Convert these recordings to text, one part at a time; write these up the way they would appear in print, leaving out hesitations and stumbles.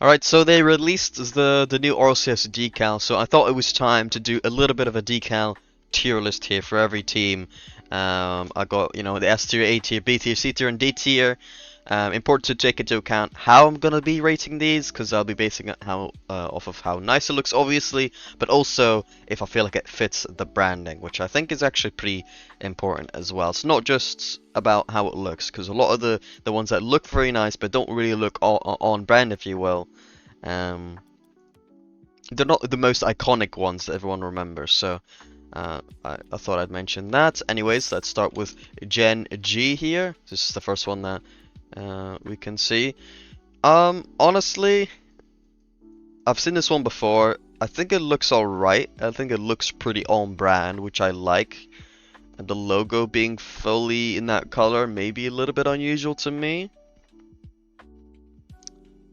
Alright, so they released the new RLCS decal, so I thought it was time to do a little bit of a decal tier list here for every team. I got, the S tier, A tier, B tier, C tier, and D tier. Important to take into account how I'm gonna be rating these, because I'll be basing it off of how nice it looks, obviously, but also if I feel like it fits the branding, which I think is actually pretty important as well. It's not just about how it looks, because a lot of the ones that look very nice but don't really look on brand, if you will, um, they're not the most iconic ones that everyone remembers. So I thought I'd mention that. Anyways, let's start with GenG here. This is the first one that we can see. Honestly, I've seen this one before. I think it looks alright. I think it looks pretty on brand, which I like. And the logo being fully in that color, maybe a little bit unusual to me.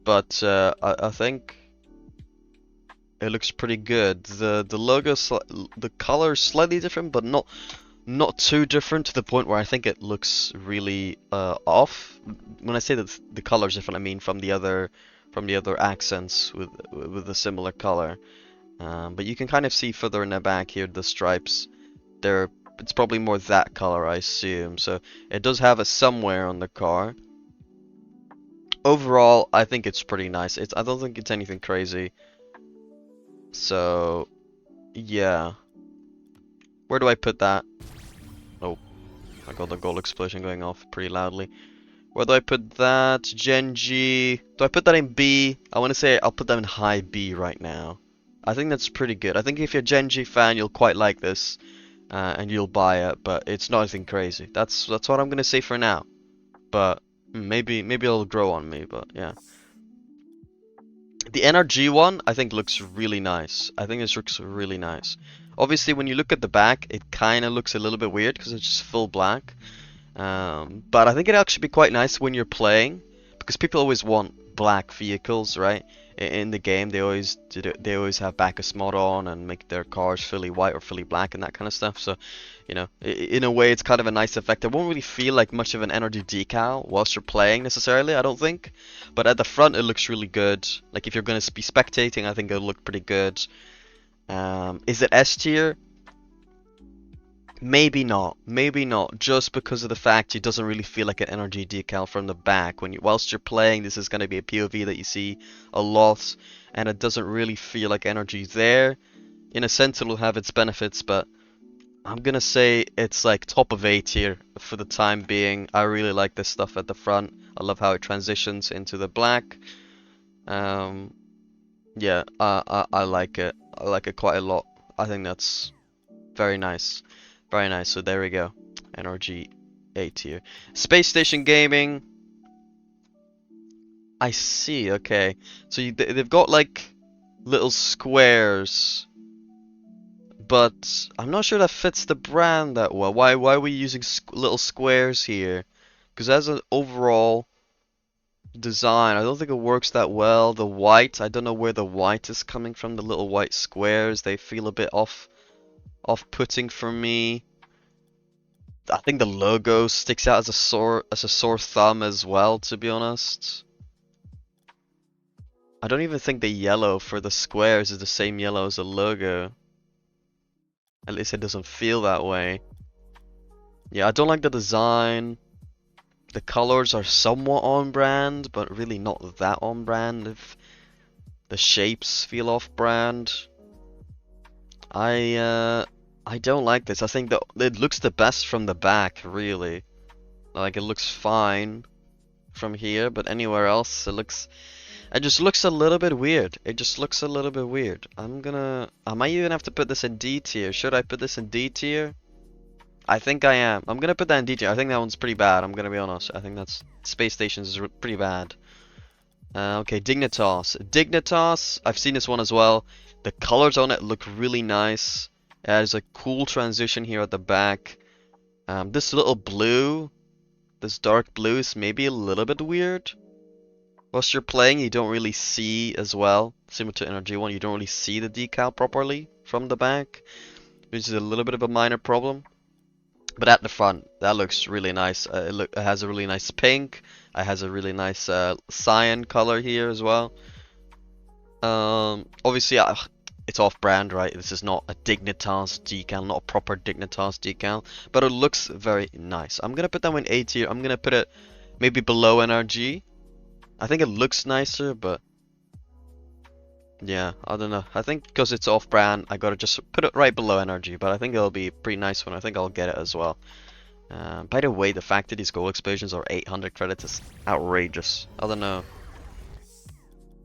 But I think it looks pretty good. The logo, the color is slightly different, but not too different to the point where I think it looks really off. When I say that the color is different, I mean from the other accents with a similar color. But you can kind of see further in the back here the stripes. It's probably more that color, I assume. So it does have it somewhere on the car. Overall, I think it's pretty nice. I don't think it's anything crazy. So yeah, where do I put that? Oh, I got the goal explosion going off pretty loudly. Where do I put that? GenG. Do I put that in B? I want to say I'll put that in high B right now. I think that's pretty good. I think if you're a GenG fan, you'll quite like this, and you'll buy it. But it's not anything crazy. That's what I'm gonna say for now. But maybe it'll grow on me. But yeah. The NRG one, I think, looks really nice. I think this looks really nice. Obviously, when you look at the back, it kind of looks a little bit weird because it's just full black. But I think it'd actually be quite nice when you're playing, because people always want black vehicles, right? In the game, they always have backus mod on and make their cars fully white or fully black and that kind of stuff. So, in a way, it's kind of a nice effect. It won't really feel like much of an energy decal whilst you're playing necessarily, I don't think. But at the front, it looks really good. Like if you're gonna be spectating, I think it'll look pretty good. Is it S tier? Maybe not. Maybe not. Just because of the fact it doesn't really feel like an energy decal from the back. Whilst you're playing, this is going to be a POV that you see a lot, and it doesn't really feel like energy there. In a sense, it'll have its benefits, but I'm gonna say it's like top of A tier for the time being. I really like this stuff at the front. I love how it transitions into the black. Yeah, I like it. I like it quite a lot. I think that's very nice. Very nice. So there we go. NRG A tier. Space Station Gaming. I see. Okay. So they've got like little squares, but I'm not sure that fits the brand that well. Why are we using little squares here? Because as an overall design, I don't think it works that well. The white, I don't know where the white is coming from. The little white squares, they feel a bit off-putting for me. I think the logo sticks out as a sore thumb as well, to be honest. I don't even think the yellow for the squares is the same yellow as the logo. At least it doesn't feel that way. Yeah, I don't like the design. The colors are somewhat on brand, but really not that on brand. If the shapes feel off brand. I don't like this. I think that it looks the best from the back, really. Like, it looks fine from here, but anywhere else, it just looks a little bit weird. It just looks a little bit weird. I might even have to put this in D tier. Should I put this in D tier? I think I am. I'm gonna put that in D tier. I think that one's pretty bad, I'm gonna be honest. I think that's Space Stations is pretty bad. Okay, Dignitas. Dignitas, I've seen this one as well. The colors on it look really nice. There's a cool transition here at the back. This little blue, this dark blue is maybe a little bit weird. Whilst you're playing, you don't really see as well. Similar to Energy 1, you don't really see the decal properly from the back, which is a little bit of a minor problem. But at the front, that looks really nice. It has a really nice pink. It has a really nice cyan color here as well. Obviously, it's off-brand, right? This is not a Dignitas decal, not a proper Dignitas decal, but it looks very nice. I'm gonna put that one in A tier. I'm gonna put it maybe below NRG. I think it looks nicer, but yeah, I don't know. I think because it's off-brand, I gotta just put it right below NRG, but I think it'll be a pretty nice one. I think I'll get it as well. By the way, the fact that these goal explosions are 800 credits is outrageous. I don't know.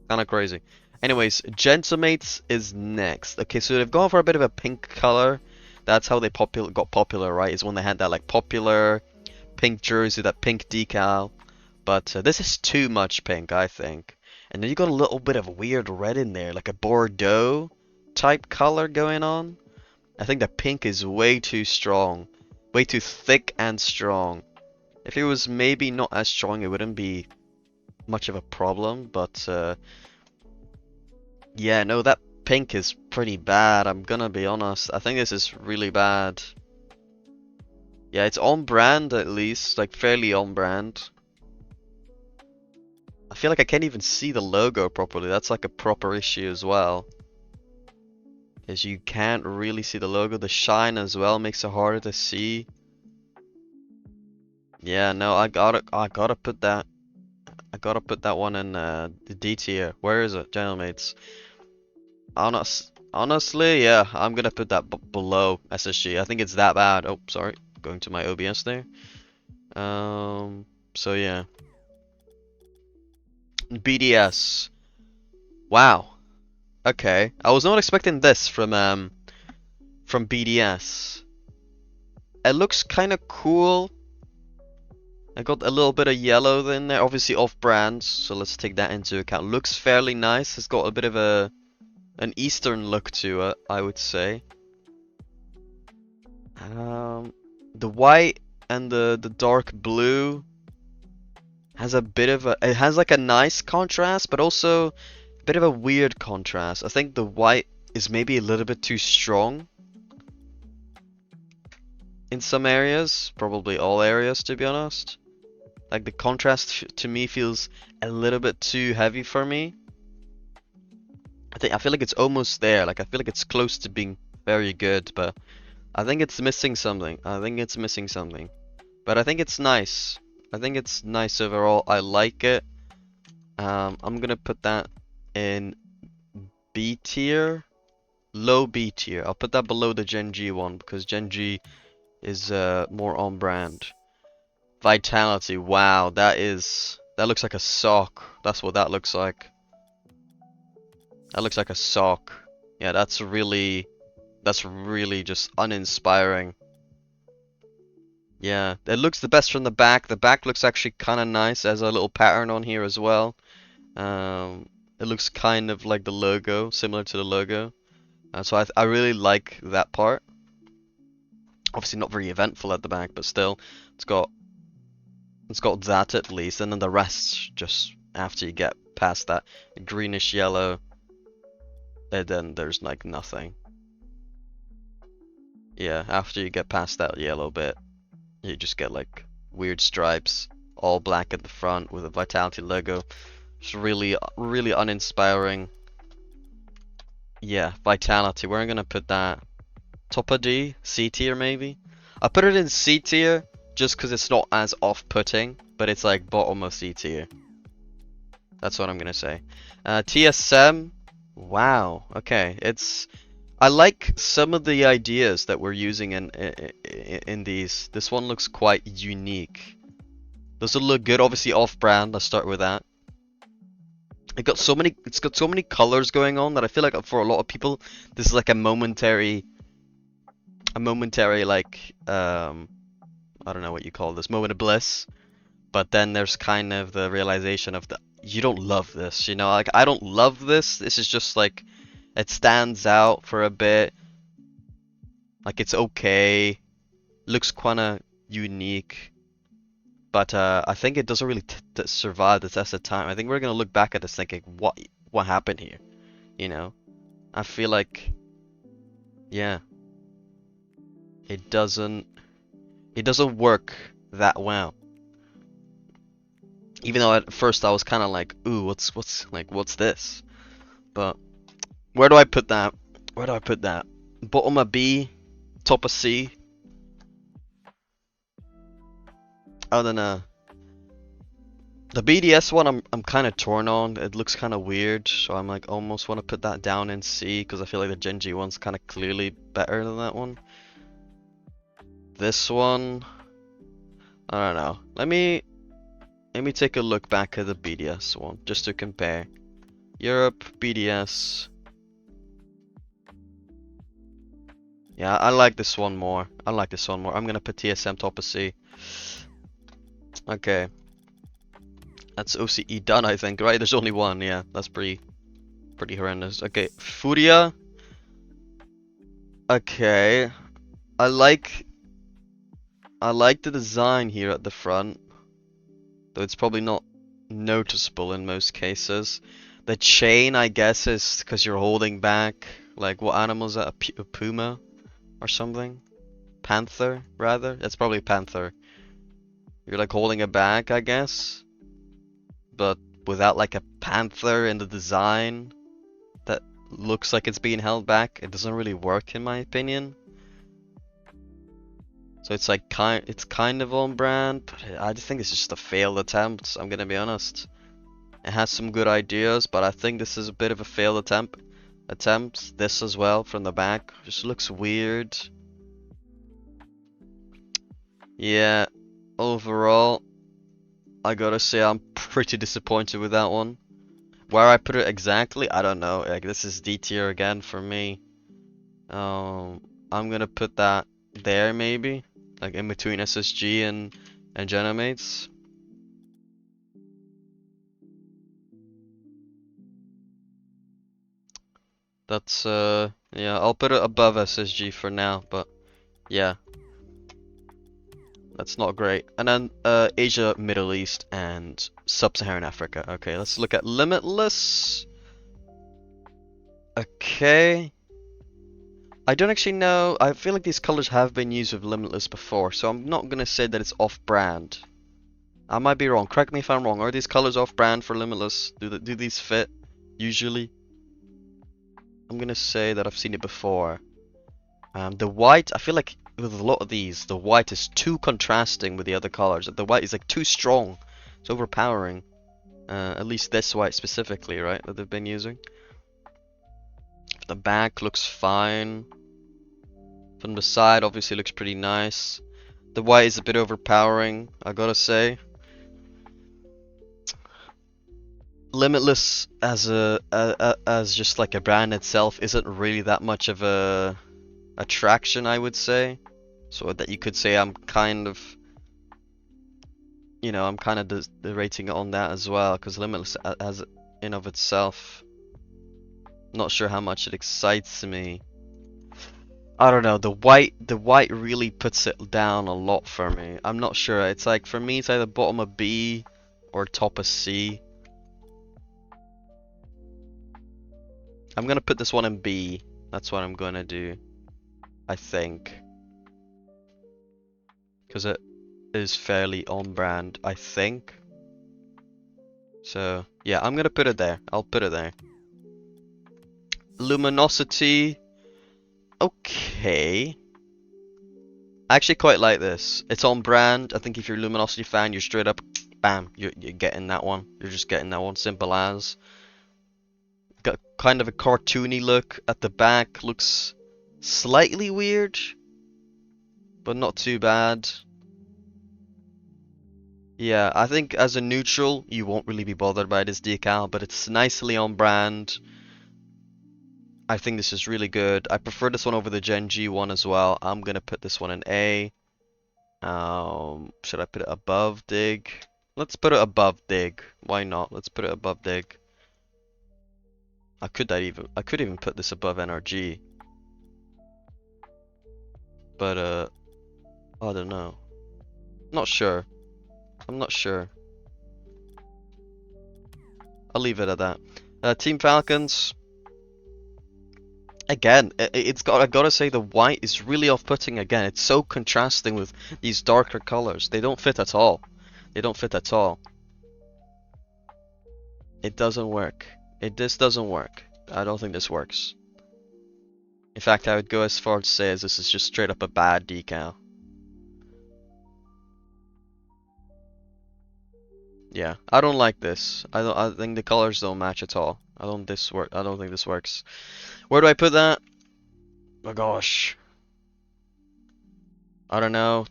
Kinda crazy. Anyways, Gentamates is next. Okay, so they've gone for a bit of a pink color. That's how they got popular, right? Is when they had that like popular pink jersey, that pink decal. But this is too much pink, I think. And then you got a little bit of weird red in there, like a Bordeaux type color going on. I think the pink is way too strong. Way too thick and strong. If it was maybe not as strong, it wouldn't be much of a problem, but yeah, no, that pink is pretty bad, I'm gonna be honest. I think this is really bad. Yeah, it's on brand at least, like fairly on brand. I feel like I can't even see the logo properly. That's like a proper issue as well. Is you can't really see the logo. The shine as well makes it harder to see. Yeah, no, I gotta put that. I gotta put that one in the D tier. Where is it, Gentlemates? Honestly, yeah, I'm gonna put that below SSG. I think it's that bad. Oh, sorry, going to my OBS there. So yeah, BDS. Wow. Okay, I was not expecting this from BDS. It looks kind of cool. I got a little bit of yellow in there, obviously off-brand, so let's take that into account. Looks fairly nice. It's got a bit of an Eastern look to it, I would say. The white and the dark blue has a bit of it has like a nice contrast, but also a bit of a weird contrast. I think the white is maybe a little bit too strong in some areas, probably all areas to be honest. Like the contrast to me feels a little bit too heavy for me. I feel like it's almost there. Like I feel like it's close to being very good, but I think it's missing something. I think it's missing something. But I think it's nice. I think it's nice overall. I like it. I'm gonna put that in B tier. Low B tier. I'll put that below the GenG one because GenG is more on brand. Vitality. Wow, that looks like a sock. That's what that looks like. That looks like a sock. Yeah, that's really just uninspiring. Yeah, it looks the best from the back. The back looks actually kind of nice. There's a little pattern on here as well. It looks kind of like the logo, similar to the logo. So I really like that part. Obviously not very eventful at the back, but still, it's got that at least, and then the rest just after you get past that greenish yellow, and then there's like nothing. Yeah, after you get past that yellow bit, you just get like weird stripes, all black at the front with a Vitality logo. It's really uninspiring. Yeah, Vitality. We're gonna put that top of D, C tier maybe. I put it in C tier just because it's not as off-putting, but it's like bottom of C tier. That's what I'm gonna say. TSM. Wow. Okay. I like some of the ideas that we're using in these. This one looks quite unique. Does it look good? Obviously off-brand. Let's start with that. It's got so many colors going on that I feel like for a lot of people this is like a momentary like I don't know what you call this, moment of bliss. But then there's kind of the realization of you don't love this, you know, like I don't love this. This is just like it stands out for a bit. Like it's okay. Looks kinda unique. But I think it doesn't really survive the test of time. I think we're gonna look back at this thinking, what happened here? You know? I feel like, yeah, it doesn't work that well. Even though at first I was kind of like, ooh, what's this? But where do I put that? Where do I put that? Bottom of B, top of C. I don't know. The BDS one I'm kind of torn on. It looks kind of weird, so I'm like almost want to put that down in C because I feel like the GenG one's kind of clearly better than that one. This one, I don't know. Let me take a look back at the BDS one just to compare. Europe, BDS. Yeah, I like this one more. I like this one more. I'm gonna put TSM top of C. Okay. That's OCE done, I think, right? There's only one, yeah. That's pretty horrendous. Okay, Furia. Okay. I like the design here at the front. Though it's probably not noticeable in most cases. The chain, I guess, is because you're holding back. Like, what animal is that? A puma? Or something? Panther, rather? It's probably a panther. You're like holding it back, I guess. But without like a panther in the design that looks like it's being held back, it doesn't really work in my opinion. So it's like it's kind of on brand, but I just think it's just a failed attempt. I'm gonna be honest. It has some good ideas, but I think this is a bit of a failed attempt. This as well from the back just looks weird. Yeah, overall, I gotta say I'm pretty disappointed with that one. Where I put it exactly, I don't know. Like, this is D tier again for me. I'm gonna put that there maybe, like in between SSG and Genomates. That's yeah, I'll put it above SSG for now, but yeah. That's not great. And then Asia, Middle East, and Sub-Saharan Africa. Okay, let's look at Limitless. Okay. I don't actually know. I feel like these colors have been used with Limitless before, so I'm not gonna say that it's off-brand. I might be wrong. Correct me if I'm wrong. Are these colors off-brand for Limitless? Do these fit usually? I'm gonna say that I've seen it before. The white, I feel like with a lot of these, the white is too contrasting with the other colors. The white is like too strong. It's overpowering. At least this white specifically, right, that they've been using. The back looks fine. From the side, obviously looks pretty nice. The white is a bit overpowering, I gotta say. Limitless as as just like a brand itself isn't really that much of a attraction, I would say. So that you could say I'm kind of, you know, I'm kind of rating it on that as well, because Limitless as in of itself, not sure how much it excites me. I don't know, the white really puts it down a lot for me. I'm not sure. It's like, for me, it's either bottom of B or top of C. I'm gonna put this one in B. That's what I'm gonna do, I think. Because it is fairly on brand, I think. So, yeah, I'm gonna put it there. I'll put it there. Luminosity. Okay. I actually quite like this. It's on brand. I think if you're a Luminosity fan, you're straight up, bam, you're getting that one. You're just getting that one, simple as. Got kind of a cartoony look at the back. Looks slightly weird, but not too bad. Yeah, I think as a neutral, you won't really be bothered by this decal, but it's nicely on brand. I think this is really good. I prefer this one over the GenG one as well. I'm gonna put this one in A. Should I put it above Dig? Let's put it above Dig. Why not? Let's put it above Dig. I could even put this above NRG. But I don't know. Not sure. I'm not sure. I'll leave it at that. Team Falcons. Again, I gotta say the white is really off-putting again. It's so contrasting with these darker colors. They don't fit at all. They don't fit at all. It doesn't work. This doesn't work. I don't think this works. In fact, I would go as far to say as this is just straight up a bad decal. Yeah, I don't like this. I think the colors don't match at all. I don't think this works. Where do I put that? Oh gosh. I don't know.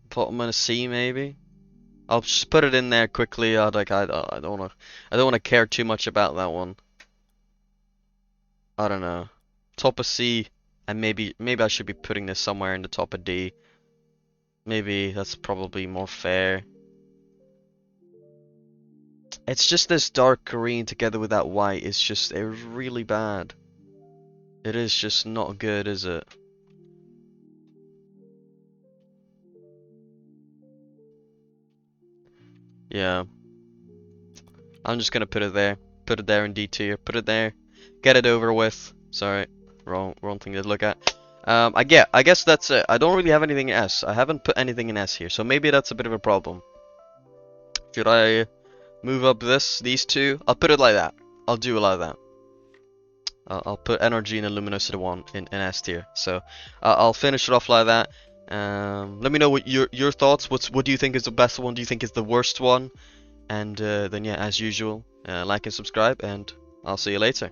Put them in a C maybe. I'll just put it in there quickly. I don't wanna care too much about that one. I don't know. Top of C, and maybe I should be putting this somewhere in the top of D. Maybe that's probably more fair. It's just this dark green together with that white. It's really bad. It is just not good, is it? Yeah. I'm just gonna put it there. Put it there in D tier. Put it there. Get it over with. Sorry, wrong thing to look at. I guess that's it. I don't really have anything in S. I haven't put anything in S here, so maybe that's a bit of a problem. Should I move up these two? I'll put it like that. I'll do it like that. I'll put energy and luminosity one in S tier. So I'll finish it off like that. Let me know what your thoughts. What do you think is the best one? Do you think is the worst one? And then yeah, as usual, like and subscribe, and I'll see you later.